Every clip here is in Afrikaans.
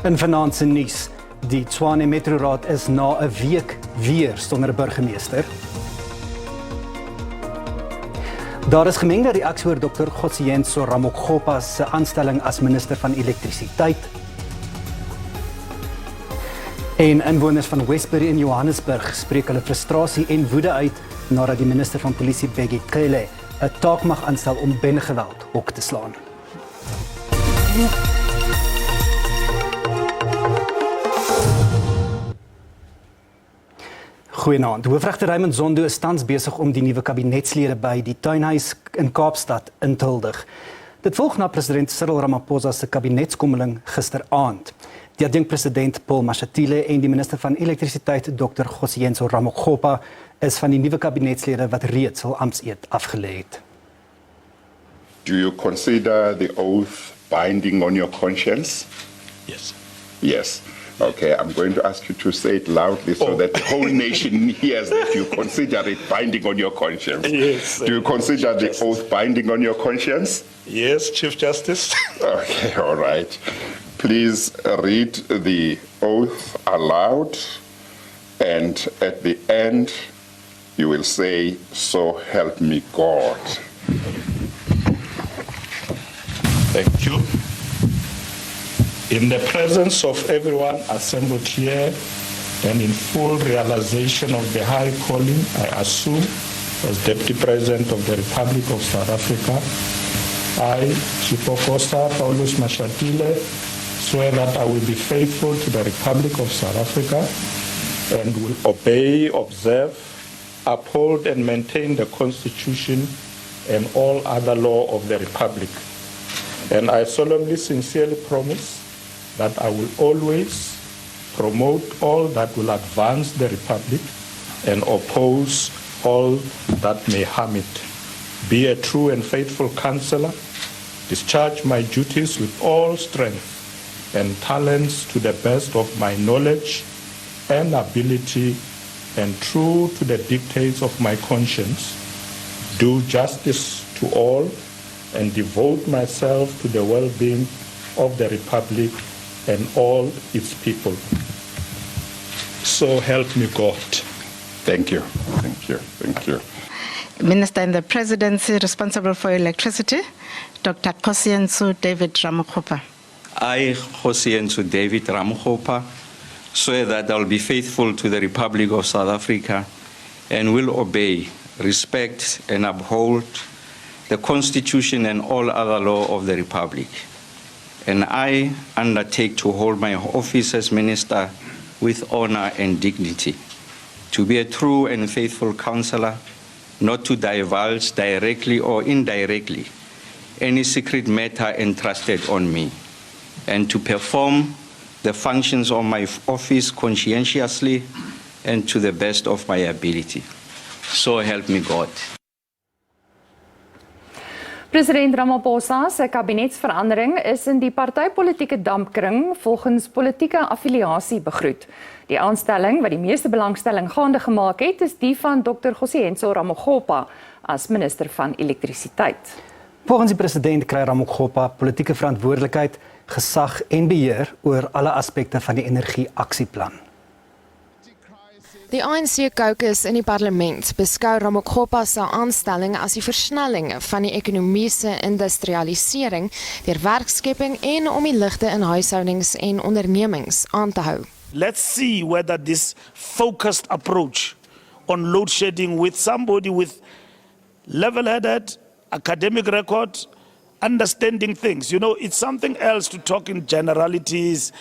In Afrikaans Nuus, die Tshwane Metroraad is na 'n week weer sonder 'n burgemeester. Daar is gemengde reaksie oor Dr. Kgosienso Ramokgopa se aanstelling as minister van elektrisiteit. En inwoners van Westbury in Johannesburg spreek hulle frustrasie en woede uit nadat die minister van polisie Bheki Cele 'n taak mag aanstel om bendegeweld hok te slaan. Goeienaand. Hoofregter Raymond Zondo is tans besig om die nuwe kabinetslede by die Tuinhuis in Kaapstad in te huldig. Dit volg na president Cyril Ramaphosa se kabinetskommeling gisteraand. Die adjunkpresident Paul Mashatile en die minister van elektrisiteit Dr. Kgosienso Ramokgopa is van die nuwe kabinetslede wat reeds hul amptseed afgelê het. Do you consider the oath binding on your conscience? Yes. Yes. Okay, I'm going to ask you to say it loudly so that the whole nation hears that you consider it binding on your conscience. Yes. Do you consider the oath binding on your conscience? Yes, Chief Justice. Okay, all right. Please read the oath aloud, and at the end, you will say, "So help me God." Thank you. In the presence of everyone assembled here and in full realization of the high calling I assume as Deputy President of the Republic of South Africa, I, Chipokosa Paulus Mashatile, swear that I will be faithful to the Republic of South Africa and will obey, observe, uphold and maintain the Constitution and all other law of the Republic. And I solemnly, sincerely promise that I will always promote all that will advance the Republic and oppose all that may harm it. Be a true and faithful counselor, discharge my duties with all strength and talents to the best of my knowledge and ability, and true to the dictates of my conscience, do justice to all and devote myself to the well-being of the Republic and all its people. So help me God. Thank you. Thank you. Thank you. Minister in the Presidency responsible for electricity, Dr. Kgosienso David Ramokgopa. I, Kgosienso David Ramokgopa, swear that I will be faithful to the Republic of South Africa and will obey, respect and uphold the Constitution and all other law of the Republic. And I undertake to hold my office as Minister with honor and dignity, to be a true and faithful counselor, not to divulge directly or indirectly any secret matter entrusted on me, and to perform the functions of my office conscientiously and to the best of my ability. So help me God. President Ramaphosa se kabinetsverandering is in die partypolitieke dampkring volgens politieke affiliasie begroet. Die aanstelling wat die meeste belangstelling gaande gemaak het, is die van Dr. Kgosienso Ramokgopa as minister van elektrisiteit. Volgens die president kry Ramokgopa politieke verantwoordelikheid, gesag en beheer oor alle aspekte van die energie-aksieplan. Die ANC-caucus in die parlement beskou Ramokgopa se aanstelling as die versnelling van die ekonomiese industrialisering deur werkskepping en om die ligte in huishoudings en ondernemings aan te hou. Let's see whether this focused approach on load shedding with somebody with level-headed academic record, understanding things. You know, it's something else to talk in generalities.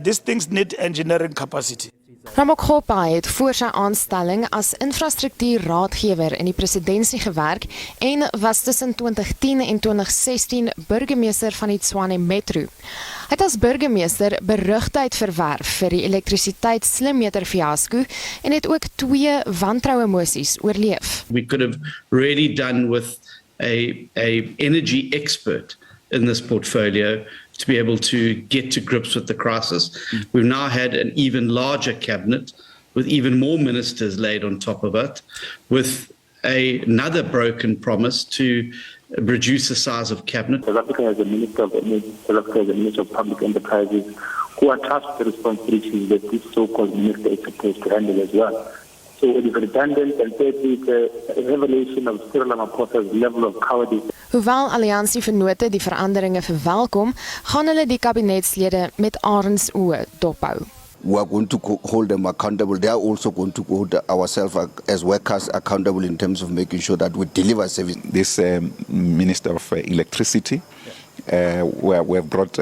These things need engineering capacity. Ramokgopa het voor sy aanstelling as infrastruktuurraadgewer in die presidentskap gewerk en was tussen 2010 en 2016 burgemeester van die Tshwane Metro. Hy het as burgemeester berugtheid verwerf vir die elektrisiteitsslimmeter fiasco en het ook 2 wantroue mosies oorleef. We could have really done with a energy expert in this portfolio to be able to get to grips with the crisis. We've now had an even larger cabinet with even more ministers laid on top of it, with another broken promise to reduce the size of cabinet. South Africa has a Minister of Energy, South Africa has a Minister of Public Enterprises. who are tasked with the responsibilities that this so-called minister is supposed to handle as well. So it is redundant, and thirdly, it's a revelation of Cyril Ramaphosa's level of cowardice. Hoewel Alliansie Vennote die veranderinge verwelkom, gaan hulle die kabinetslede met arendsoë dophou. We are going to hold them accountable. They are also going to hold ourselves as workers accountable in terms of making sure that we deliver service. This Minister of Electricity, we have brought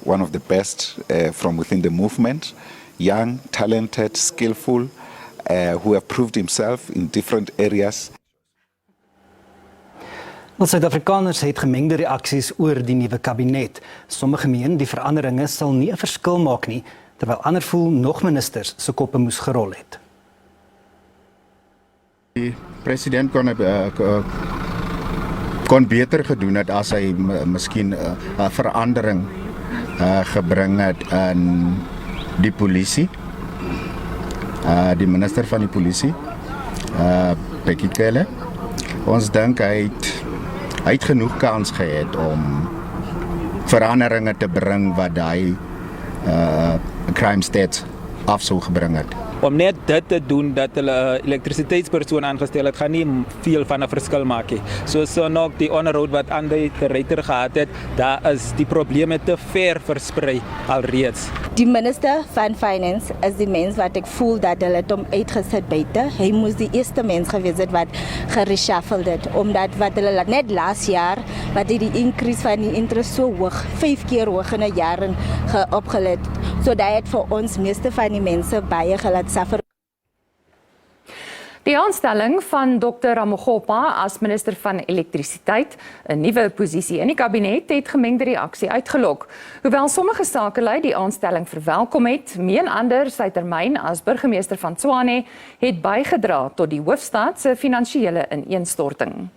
one of the best from within the movement, young, talented, skillful, who have proved himself in different areas. Wel, Suid-Afrikaners het gemengde reaksies oor die nuwe kabinet. Sommige meen die veranderinge sal nie 'n verskil maak nie, terwyl ander voel nog ministers se koppe moes gerol het. Die president kon beter gedoen het as hy miskien 'n verandering gebring het in die polisie. Die minister van die polisie, Bekkie Cele. Ons dink hy het genoeg kans gehad om veranderinge te bring wat hy crime stats af sou gebring het. Om net dit te doen dat hulle elektrisiteitspersoon aangestel het, gaan nie veel van 'n verskil maak nie. Soos ook die onderhoud wat Andy de Ruyter gehad het, daar is die probleme te ver versprei alreeds. Die minister van Finance is die mens wat ek voel dat hulle het hom uitgesit buite. Hy moes die eerste mens gewees het wat gereshuffled het, omdat wat hulle net laas jaar wat die increase van die interest so hoog, 5 keer hoog in 'n jaar opgelet. So dat het vir ons meeste van die mense baie gelaat suffer. Die aanstelling van Dr. Ramokgopa as minister van elektrisiteit, 'n nuwe posisie in die kabinet, het gemengde reaksie uitgelok. Hoewel sommige sakelui die aanstelling verwelkom het, meen ander sy termyn as burgemeester van Tshwane het bygedra tot die hoofstad se finansiële ineenstorting.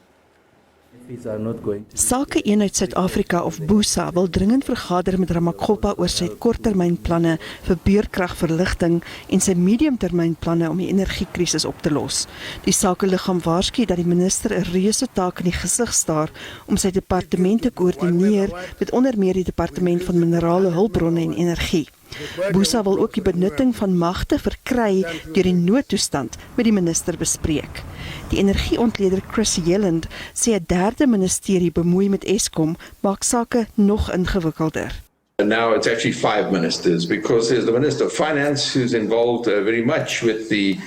Sake-eenheid Suid-Afrika of BUSA wil dringend vergader met Ramokgopa oor sy korttermynplanne vir beurtkragverligting en sy mediumtermynplanne om die energiekrisis op te los. Die sakeliggaam waarsku dat die minister 'n reuse taak in die gesig staar om sy departement te koördineer met onder meer die departement van minerale hulpbronne en energie. BUSA wil ook die benutting van magte verkry deur die noodtoestand met die minister bespreek. Die energieontleder Chris Yelland sê 'n derde ministerie bemoei met Eskom maak sake nog ingewikkelder. And now it's actually 5 ministers, because there's the Minister of Finance who's involved very much with the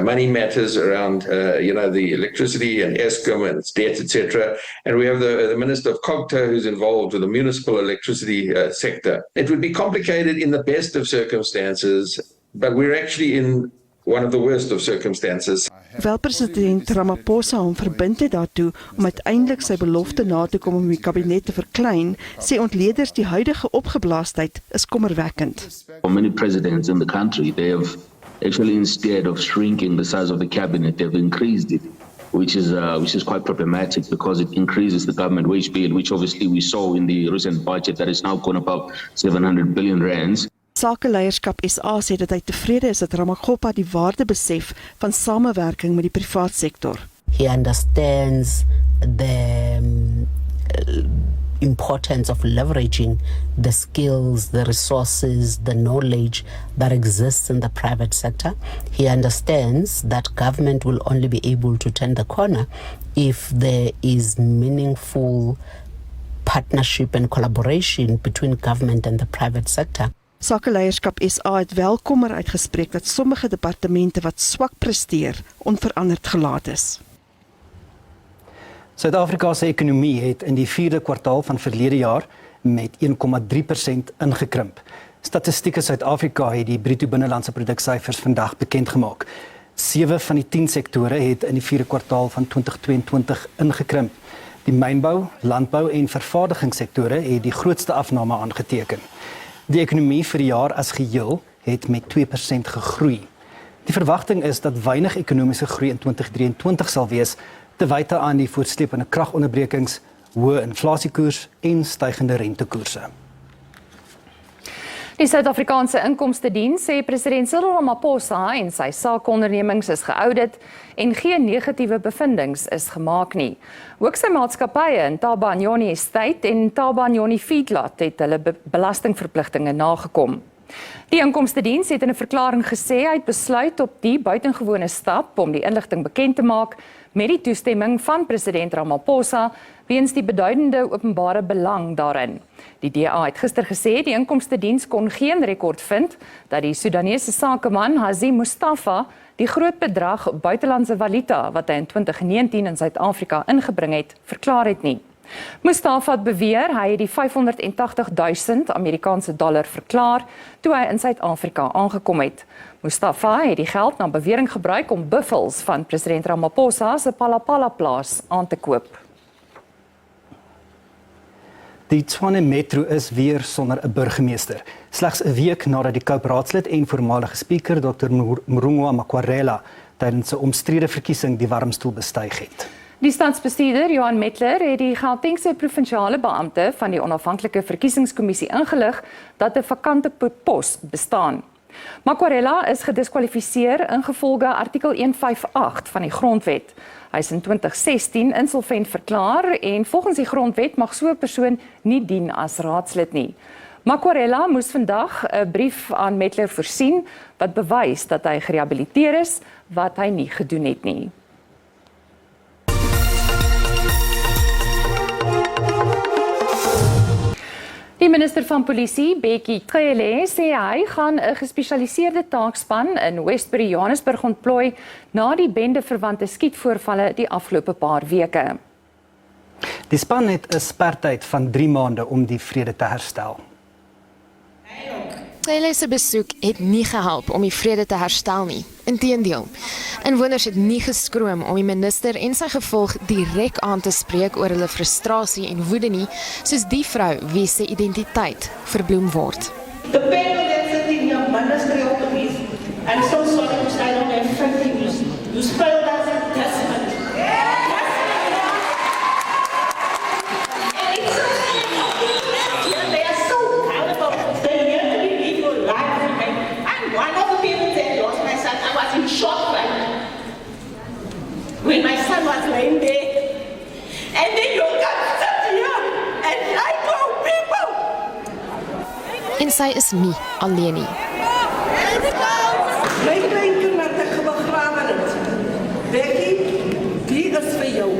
money matters around, the electricity and Eskom and its debt, etc. And we have the Minister of Cogta who's involved with the municipal electricity sector. It would be complicated in the best of circumstances, but we're actually in one of the worst of circumstances. Wel president Ramaphosa hom verbind het daartoe om uiteindelik sy belofte na te kom om die kabinet te verklein, sê ontleeders die huidige opgeblaasheid is kommerwekkend. For many presidents in the country, they have actually, instead of shrinking the size of the cabinet, they've increased it, which is quite problematic because it increases the government wage bill, which obviously we saw in the recent budget that is now gone above 700 billion rands. Sakeleierskap SA sê dat hy tevrede is dat Ramokgopa die waarde besef van samewerking met die privaat sektor. He understands the importance of leveraging the skills, the resources, the knowledge that exists in the private sector. He understands that government will only be able to turn the corner if there is meaningful partnership and collaboration between government and the private sector. Sakeleierskap SA het wel kommer uitgespreek dat sommige departemente wat swak presteer, onveranderd gelaat is. Suid-Afrika se ekonomie het in die 4de kwartaal van verlede jaar met 1,3% ingekrimp. Statistiek Suid-Afrika het die bruto binnelandse produksyfers vandag bekend gemaak. 7 van die 10 sektore het in die 4de kwartaal van 2022 ingekrimp. Die mynbou, landbou en vervaardigingssektore het die grootste afname aangeteken. Die ekonomie vir die jaar as geheel het met 2% gegroei. Die verwagting is dat weinig ekonomiese groei in 2023 sal wees, te wyte aan die voortsleepende kragonderbrekings, hoë inflasiekoers en stygende rentekoerse. Die Suid-Afrikaanse Inkomstediens sê president Cyril Ramaphosa en sy sakeondernemings is geaudit en geen negatiewe bevindings is gemaak nie. Ook sy maatskappye in Tabanyoni Estate en Tabanyoni Feedlot het hulle belastingverpligtinge nagekom. Die inkomstediens het in 'n verklaring gesê hy het besluit op die buitengewone stap om die inligting bekend te maak met die toestemming van president Ramaphosa weens die beduidende openbare belang daarin. Die DA het gister gesê die inkomstediens kon geen rekord vind dat die Sudanese sakeman Hazi Mustafa die groot bedrag buitelandse valuta wat hy in 2019 in Suid-Afrika ingebring het, verklaar het nie. Mustafa het beweer hy het die 580.000 Amerikaanse dollar verklaar toe hy in Suid-Afrika aangekom het. Mustafa het die geld na bewering gebruik om buffels van president Ramaphosa se Palapala plaas aan te koop. Die Tshwane Metro is weer sonder 'n burgemeester. Slegs 'n week nadat die Kaap-raadslid en voormalige spreker Dr. Murungwa Makwarela tydens 'n omstrede verkiesing die warmstoel bestyg het. Die stadsbestuurder Johan Metler het die Gautengse provinsiale beampte van die onafhanklike verkiesingskommissie ingelig dat 'n vakante pos bestaan. Makwarela is gediskwalifiseer ingevolge artikel 158 van die grondwet. Hy is in 2016 insolvent verklaar en volgens die grondwet mag so 'n persoon nie dien as raadslid nie. Makwarela moes vandag 'n brief aan Metler voorsien wat bewys dat hy gerehabiliteer is wat hy nie gedoen het nie. Die minister van Polisie, Bekkie Cele, sê hy gaan 'n gespesialiseerde taakspan in Westbury, Johannesburg ontplooi na die bendeverwante skietvoorvalle die afgelope paar weke. Die span het 'n spertyd van 3 maande om die vrede te herstel. Cele se besoek het nie gehelp om die vrede te herstel nie. Inteendeel, inwoners het nie geskroom om die minister en sy gevolg direk aan te spreek oor hulle frustrasie en woede nie, soos die vrou wie se identiteit verbloem word. The people that sit in your ministry of police, I'm so sorry to say I don't have faith in you. You failed us in testament. They are so accountable. They really live your life. And one of the people that lost my son, I was in shock when my son was laying there. And then you come to sit here and I go people. En sy is nie alleen nie. My kleinkind wat ek begrawe het. Bekkie, die is vir jou.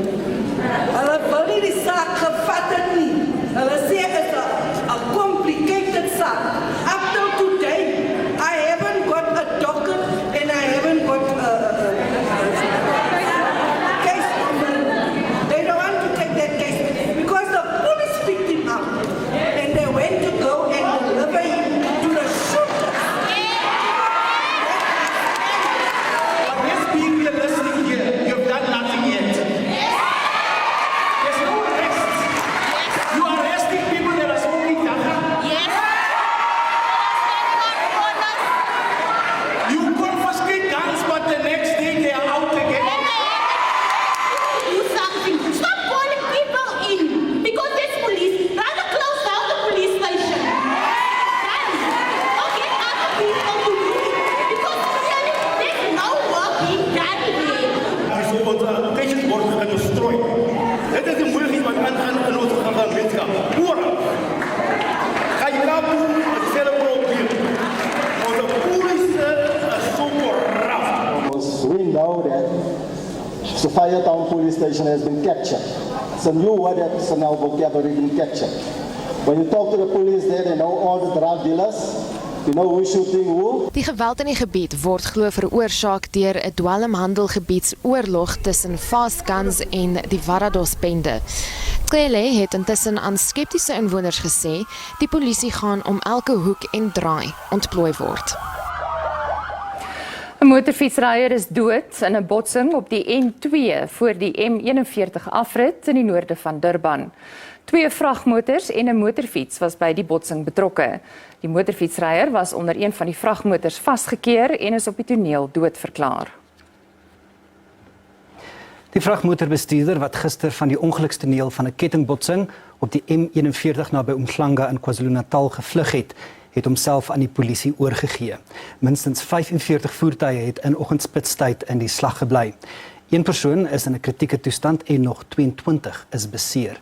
Hulle wil nie die saak gevat het nie. Hulle sê dit is 'n complicated saak. Up till today, I haven't got a docket and I haven't got a case number. They don't want to take that case because the police picked him up and they went to go and deliver him to the shooter. Let's be realistic here. You've done nothing yet. There's no arrest. You are arresting people that are smoking dagga. You confiscate guns, but the next day they are out again. Do something. Stop calling people in because this police rather close down the police station. Or get other people to do it because really there's no work being done here. Bijvoorbeeld, cases worden gestrooid. Het is een moeilijkheid wat aangaan in onze gemeenschap. Boeren. Ga je nou doen, hetzelfde probleem. Onze politie is zo corrupt. We know that the Firetown police station has been captured. It's a new word that's now vocabulary been captured. When you talk to the police there, they know all the drug dealers. You know who's shooting who. Die geweld in die gebied word glo veroorsaak deur 'n dwelmhandelgebiedsoorlog tussen Fast Guns en die Varados-bende. Cele het intussen aan skeptiese inwoners gesê die polisie gaan om elke hoek en draai ontplooi word. 'n Motorfietsryer is dood in 'n botsing op die N2 voor die M41 afrit in die noorde van Durban. 2 vragmotors en 'n motorfiets was by die botsing betrokke. Die motorfietsryer was onder een van die vragmotors vasgekeer en is op die toneel doodverklaar. Die vragmotorbestuurder wat gister van die ongelukstoneel van 'n kettingbotsing op die M41 naby Umhlanga in KwaZulu-Natal gevlug het, het homself aan die polisie oorgegee. Minstens 45 voertuie het in oggendspitstyd in die slag gebly. Een persoon is in 'n kritieke toestand en nog 22 is beseer.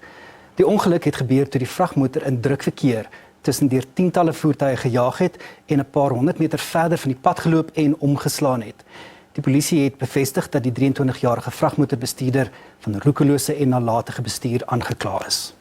Die ongeluk het gebeur toe die vragmotor in drukverkeer tussen deur tientalle voertuie gejaag het en 'n paar 100 meter verder van die pad geloop en omgeslaan het. Die polisie het bevestig dat die 23-jarige vragmotorbestuurder van roekelose en nalatige bestuur aangekla is.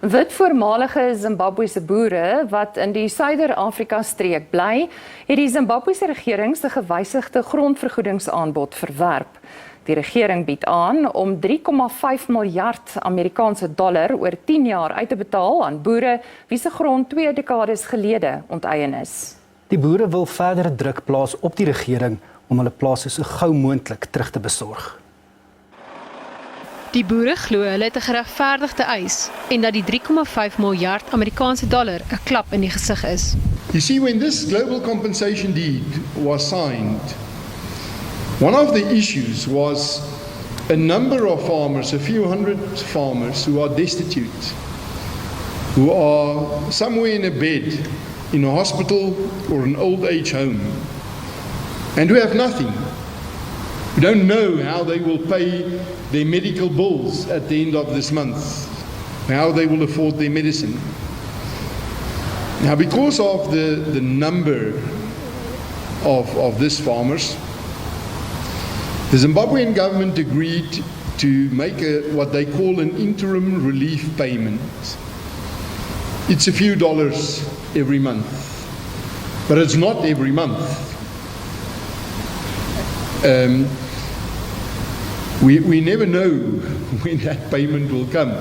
Wit voormalige Zimbabwese boere wat in die Suider-Afrika streek bly, het die Zimbabwese regering se gewysigde grondvergoedingsaanbod verwerp. Die regering bied aan om 3,5 miljard Amerikaanse dollar oor 10 jaar uit te betaal aan boere wie se grond 2 dekades gelede onteien is. Die boere wil verdere druk plaas op die regering om hulle plase so gou moontlik terug te besorg. Die boere glo hulle het 'n geregverdigde eis en dat die 3,5 miljard Amerikaanse dollar 'n klap in die gesig is. You see, when this global compensation deed was signed, one of the issues was a number of farmers, a few hundred farmers who are destitute, who are somewhere in a bed, in a hospital or an old age home, and who have nothing. We don't know how they will pay their medical bills at the end of this month, how they will afford their medicine. Now, because of the number of these farmers, the Zimbabwean government agreed to make what they call an interim relief payment. It's a few dollars every month, but it's not every month. We never know when that payment will come.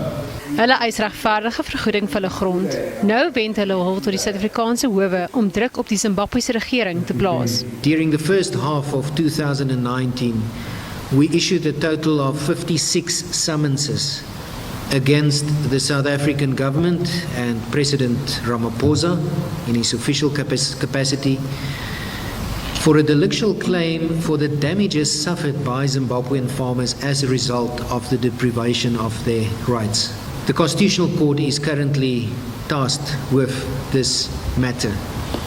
Hulle eis regverdige vergoeding vir hulle grond. Nou wend hulle hul tot die Suid-Afrikaanse howe om druk op die Zimbabwese regering te plaas. During the first half of 2019, we issued a total of 56 summonses against the South African government and President Ramaphosa in his official capacity for a delictual claim for the damages suffered by Zimbabwean farmers as a result of the deprivation of their rights. The Constitutional Court is currently tasked with this matter.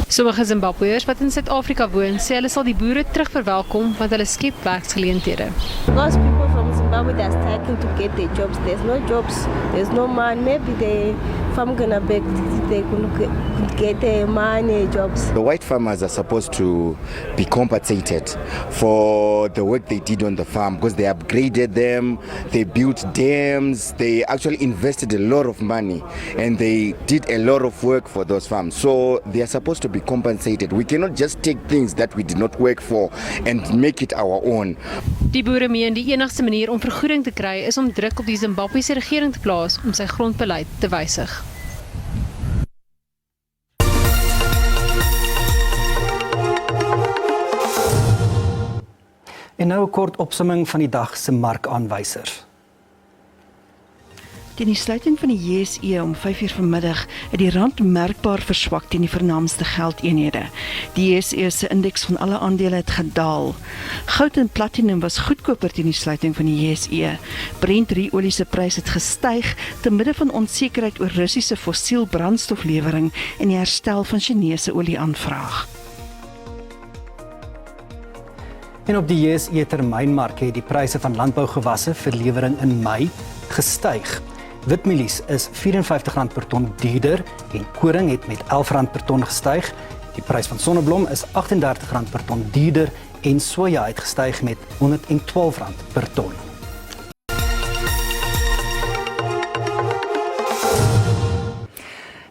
Sommige Zimbabweërs wat in Suid-Afrika woon, sê hulle sal die boere terugverwelkom want hulle skep werksgeleenthede. Because people from Zimbabwe are starting to get their jobs. There's no jobs, there's no money. Maybe the farm gonna beg, they could get money, jobs. The white farmers are supposed to be compensated for the work they did on the farm because they upgraded them, they built dams, they actually invested a lot of money and they did a lot of work for those farms. So they are supposed to be compensated. We cannot just take things that we did not work for and make it our own. Die boere meen die enigste manier om vergoeding te kry is om druk op die Zimbabwese regering te plaas om sy grondbeleid te wysig. En nou 'n kort opsomming van die dag se markaanwysers. Teen die sluiting van die JSE om 5:00 vanmiddag het die rand merkbaar verswak teen die vernaamste geldeenhede. Die JSE se indeks van alle aandele het gedaal. Goud en platinum was goedkoper teen die sluiting van die JSE. Brent-olie se prys het gestyg te midde van onsekerheid oor Russiese fossiel brandstoflewering en die herstel van Chinese olieaanvraag. En op die JSE termynmark het die pryse van landbougewasse vir lewering in Mei gestyg. Witmielies is R54 per ton duurder en koring het met R11 per ton gestyg. Die prys van sonneblom is R38 per ton duurder en soja het gestyg met R112 per ton.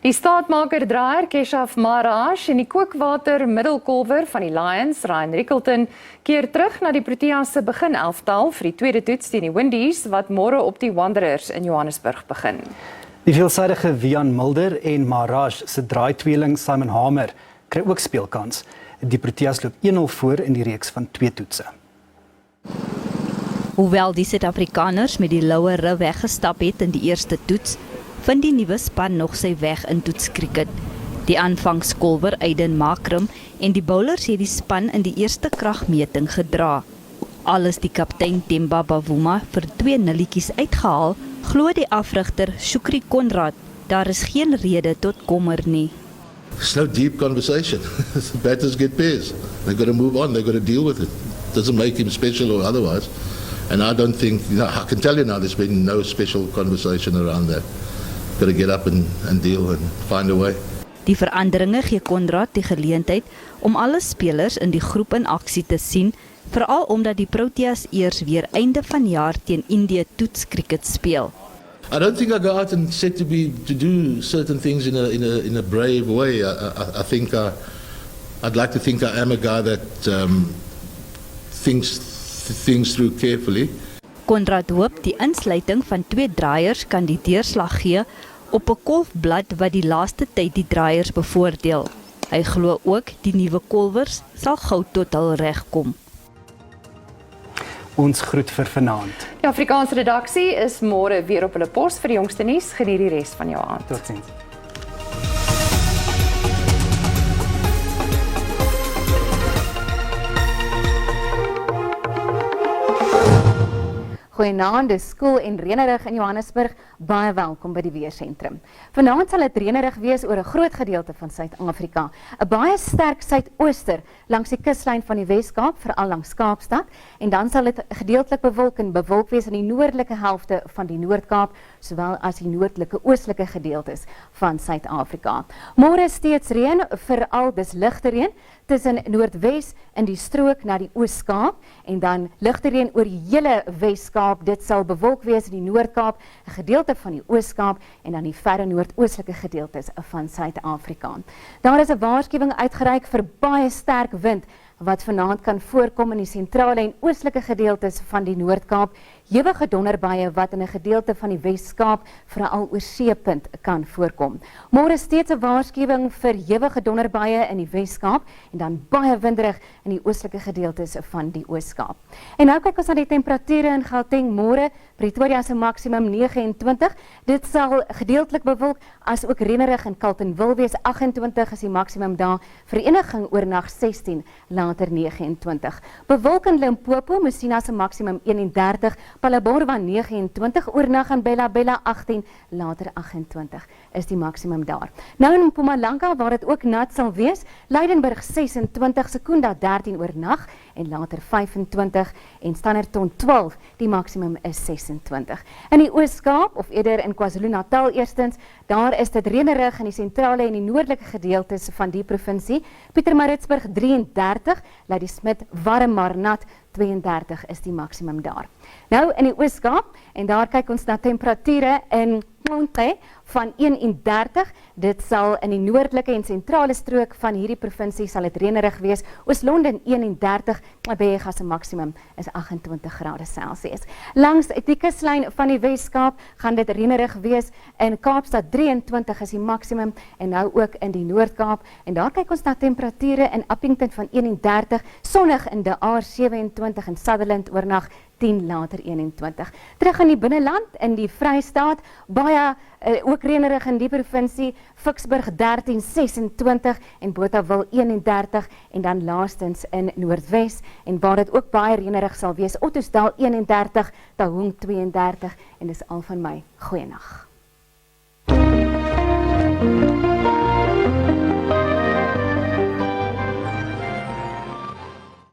Die staatmaker-draaier Keshav Maharaj en die kookwater middelkolwer van die Lions, Ryan Rickelton, keer terug na die Proteas se begin-elftal vir die tweede toets teen die Windies wat môre op die Wanderers in Johannesburg begin. Die veelsidige Wian Mulder en Maharaj se draaitweeling Simon Hamer kry ook speelkans. Die Proteas loop 1-0 voor in die reeks van 2 toetse. Hoewel die Suid-Afrikaners met die loue ry weggestap het in die eerste toets, vind die nuwe span nog sy weg in toetskriket. Die aanvangskolwer Aiden Makram en die bowlers het die span in die eerste kragmeting gedra. Alles die kaptein Themba Bavuma vir 2 nulletjies uitgehaal, glo die afrigter Shukri Konrad, daar is geen rede tot kommer nie. It's no deep conversation. Batters get pairs. They've got to move on. They've got to deal with it. Doesn't make him special or otherwise. And I don't think, I can tell you now, there's been no special conversation around that. got to get up and deal and find a way. Die veranderinge gee Konrad die geleentheid om alle spelers in die groep in aksie te sien, veral omdat die Proteas eers weer einde van jaar teen Indië toetskriket speel. I don't think I go out and set to do certain things in a brave way. I think I'd like to think I am a guy that thinks things through carefully. Konrad hoop die insluiting van 2 draaiers kan die deurslag gee op 'n kolfblad wat die laaste tyd die draaiers bevoordeel. Hy glo ook die nuwe kolwers sal gou tot hul reg kom. Ons groet vir vanaand. Die Afrikaanse redaksie is môre weer op hulle pos vir die jongste nuus. Geniet die res van jou aand. Totsiens. Goeienaand, dis skool en reënerig in Johannesburg. Baie welkom by die weersentrum. Vanaand sal dit reënerig wees oor 'n groot gedeelte van Suid-Afrika. 'n Baie sterk suidooster langs die kuslyn van die Wes-Kaap, veral langs Kaapstad, en dan sal dit gedeeltelik bewolk wees in die noordelike helfte van die Noord-Kaap, sowel as die noordelike oostelike gedeeltes van Suid-Afrika. Môre steeds reën, veral dis ligte reën tussen Noordwes in die strook na die Oos-Kaap en dan ligte reën oor die hele Wes-Kaap. Dit sal bewolk wees in die Noord-Kaap, 'n gedeelte van die Oos-Kaap en dan die verre noordoostelike gedeeltes van Suid-Afrika. Daar is 'n waarskuwing uitgereik vir baie sterk wind wat vanaand kan voorkom in die sentrale en oostelike gedeeltes van die Noord-Kaap. Ewige donderbuie wat in 'n gedeelte van die Wes-Kaap veral oor seepunt kan voorkom. Môre steeds 'n waarskuwing vir ewige donderbuie in die Wes-Kaap en dan baie winderig in die oostelike gedeeltes van die Oos-Kaap. En nou kyk ons na die temperature in Gauteng môre. Pretoria se maksimum 29. Dit sal gedeeltelik bewolk as ook reënerig in Carletonville wees. 28 is die maksimum daar. Vereniging oornag 16, later 29. Bewolk in Limpopo, Messina se maksimum 31. Palabora 29, oornag in Bella 18, later 28 is die maksimum daar. Nou in Mpumalanga waar dit ook nat sal wees, Leidenburg 26, Secunda 13 oornag en later 25 en Standerton 12, die maksimum is 26. In die Oos-Kaap of eerder in KwaZulu-Natal eerstens, daar is dit reënerig in die sentrale en die noordelike gedeeltes van die provinsie. Pietermaritzburg 33, Ladysmith warm maar nat 32 is die maksimum daar. Nou in die Oos-Kaap en daar kyk ons na temperature in Monte van 31. Dit sal in die noordelike en sentrale strook van hierdie provinsie sal dit reënerig wees. Oos-London 31, Mabega se maksimum is 28 grade Celsius. Langs die kuslyn van die Wes-Kaap gaan dit reënerig wees. In Kaapstad 23 is die maksimum en nou ook in die Noord-Kaap. En daar kyk ons na temperature in Appington van 31, sonnig in De Aar 27 en Sutherland oornag 10, later 21. Terug in die binneland, in die Vrystaat, baie ook reënerig in die provinsie, Ficksburg 13, 26 en Botawil 31 en dan laastens in Noordwes en waar dit ook baie reënerig sal wees, Ottosdal 31, Taung 32 en dis al van my. Goeienaand.